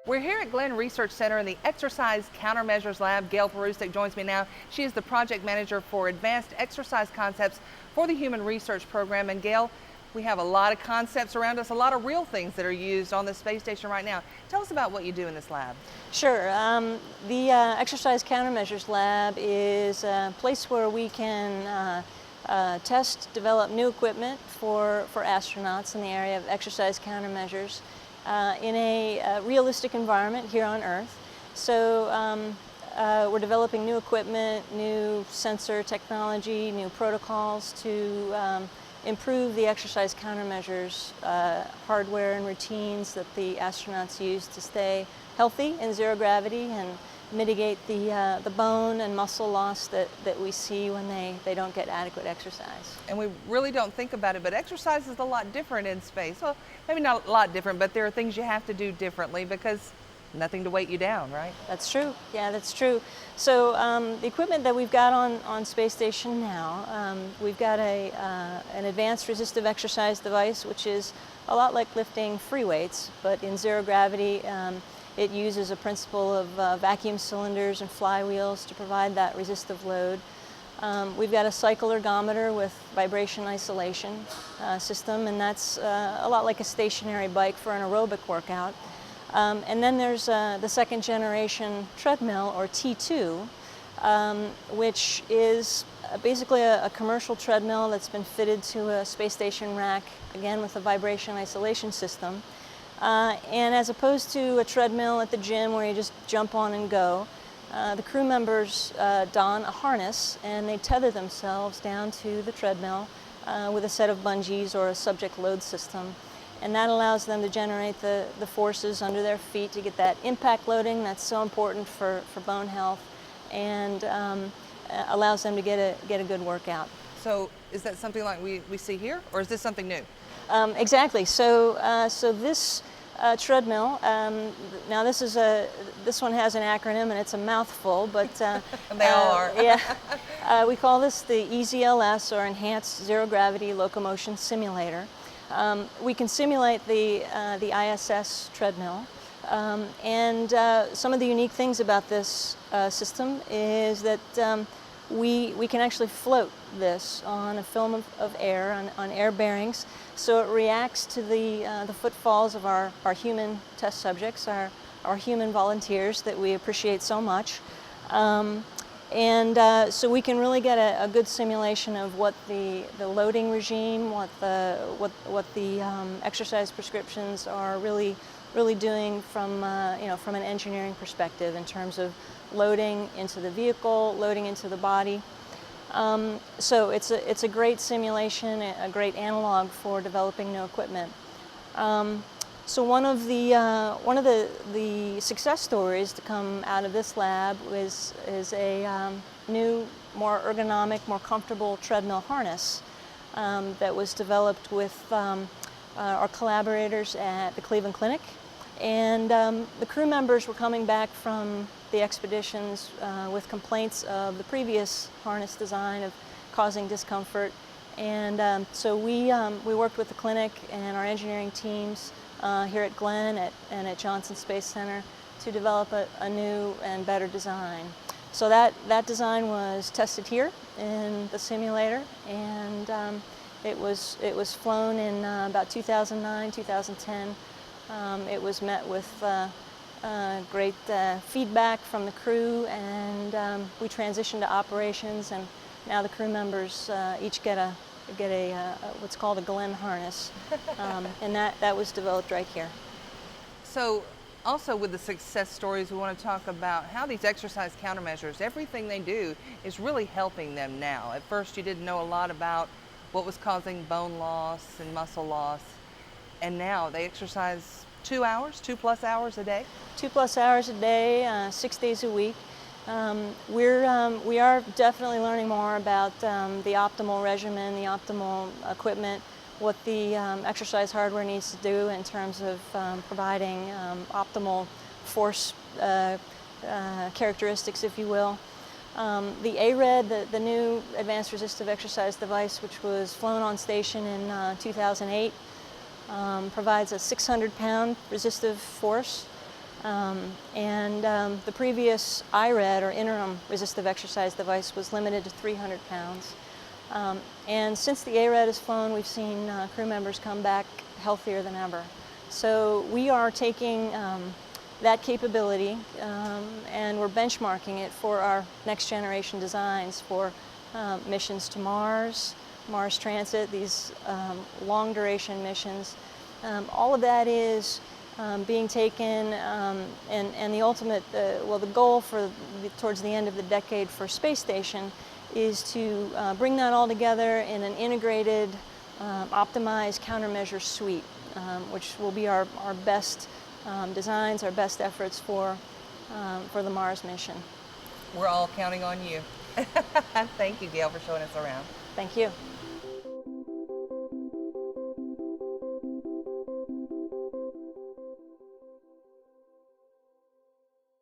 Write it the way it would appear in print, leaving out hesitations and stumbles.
We're here at Glenn Research Center in the Exercise Countermeasures Lab. Gail Perusek joins me now. She is the project manager for Advanced Exercise Concepts for the Human Research Program. And Gail, we have a lot of concepts around us, a lot of real things that are used on the space station right now. Tell us about what you do in this lab. Sure. The Exercise Countermeasures Lab is a place where we can develop new equipment for astronauts in the area of exercise countermeasures in a realistic environment here on Earth. So we're developing new equipment, new sensor technology, new protocols to improve the exercise countermeasures, hardware and routines that the astronauts use to stay healthy in zero gravity and mitigate the bone and muscle loss that we see when they don't get adequate exercise. And we really don't think about it, but exercise is a lot different in space. Well, maybe not a lot different, but there are things you have to do differently because nothing to weight you down, right? That's true. Yeah, that's true. So the equipment that we've got on space station now, we've got an advanced resistive exercise device, which is a lot like lifting free weights, but in zero gravity. It uses a principle of vacuum cylinders and flywheels to provide that resistive load. We've got a cycle ergometer with vibration isolation system, and that's a lot like a stationary bike for an aerobic workout. And then there's the second generation treadmill, or T2, which is basically a commercial treadmill that's been fitted to a space station rack, again with a vibration isolation system. And as opposed to a treadmill at the gym where you just jump on and go, the crew members don a harness and they tether themselves down to the treadmill with a set of bungees or a subject load system. And that allows them to generate the forces under their feet to get that impact loading that's so important for bone health, and allows them to get a good workout. So is that something like we see here, or is this something new? Exactly. So this treadmill. Now this one has an acronym and it's a mouthful, but they all are. Yeah, we call this the EZLS, or Enhanced Zero Gravity Locomotion Simulator. We can simulate the ISS treadmill, and some of the unique things about this system is that we can actually float this on a film of air, on air bearings, so it reacts to the footfalls of our human test subjects, our human volunteers that we appreciate so much. So we can really get a good simulation of what the loading regime, what the exercise prescriptions are really doing from from an engineering perspective in terms of loading into the vehicle, loading into the body. So it's a great simulation, a great analog for developing new equipment. So one of the success stories to come out of this lab is a new, more ergonomic, more comfortable treadmill harness that was developed with our collaborators at the Cleveland Clinic. And the crew members were coming back from the expeditions with complaints of the previous harness design of causing discomfort. And so we worked with the clinic and our engineering teams here at Glenn and at Johnson Space Center to develop a new and better design. So that design was tested here in the simulator, and it was flown in about 2009, 2010. It was met with great feedback from the crew, and we transitioned to operations, and now the crew members each get a what's called a Glenn harness, and that was developed right here. So also with the success stories, we want to talk about how these exercise countermeasures, everything they do is really helping them now. At first you didn't know a lot about what was causing bone loss and muscle loss, and now they exercise 2 plus hours a day? 2+ hours a day, 6 days a week. We are definitely learning more about the optimal regimen, the optimal equipment, what the exercise hardware needs to do in terms of providing optimal force characteristics, if you will. The ARED, the new Advanced Resistive Exercise Device, which was flown on station in 2008, provides a 600-pound resistive force The previous IRED, or interim resistive exercise device, was limited to 300 pounds. And since the ARED has flown, we've seen crew members come back healthier than ever. So we are taking that capability and we're benchmarking it for our next generation designs for missions to Mars, Mars transit, these long duration missions. All of that is being taken and the ultimate, well, the goal for towards the end of the decade for space station is to bring that all together in an integrated, optimized countermeasure suite, which will be our best designs, our best efforts for the Mars mission. We're all counting on you. Thank you, Gail, for showing us around. Thank you.